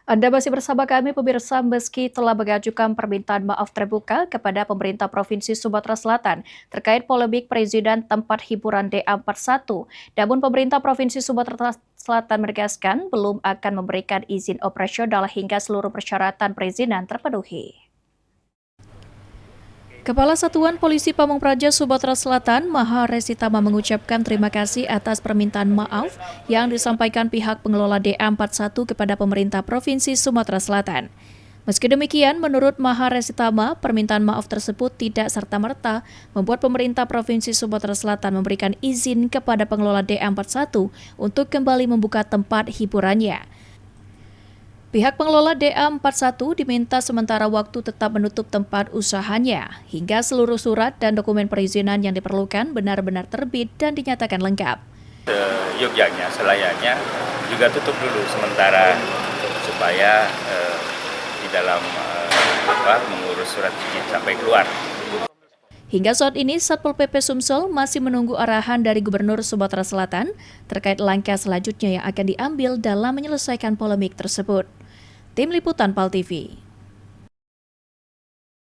Anda masih bersama kami pemirsa meski telah mengajukan permintaan maaf terbuka kepada pemerintah Provinsi Sumatera Selatan terkait polemik perizinan tempat hiburan DA41. Namun pemerintah Provinsi Sumatera Selatan menegaskan belum akan memberikan izin operasional hingga seluruh persyaratan perizinan terpenuhi. Kepala Satuan Polisi Pamung Praja Sumatera Selatan, Maha Resitama mengucapkan terima kasih atas permintaan maaf yang disampaikan pihak pengelola DA41 kepada pemerintah Provinsi Sumatera Selatan. Meski demikian, menurut Maha Resitama, permintaan maaf tersebut tidak serta-merta membuat pemerintah Provinsi Sumatera Selatan memberikan izin kepada pengelola DA41 untuk kembali membuka tempat hiburannya. Pihak pengelola DA41 diminta sementara waktu tetap menutup tempat usahanya hingga seluruh surat dan dokumen perizinan yang diperlukan benar-benar terbit dan dinyatakan lengkap. Yogyanya, selayaknya juga tutup dulu sementara supaya di dalam mengurus surat izin sampai keluar. Hingga saat ini, Satpol PP Sumsel masih menunggu arahan dari Gubernur Sumatera Selatan terkait langkah selanjutnya yang akan diambil dalam menyelesaikan polemik tersebut. Tim Liputan PAL TV.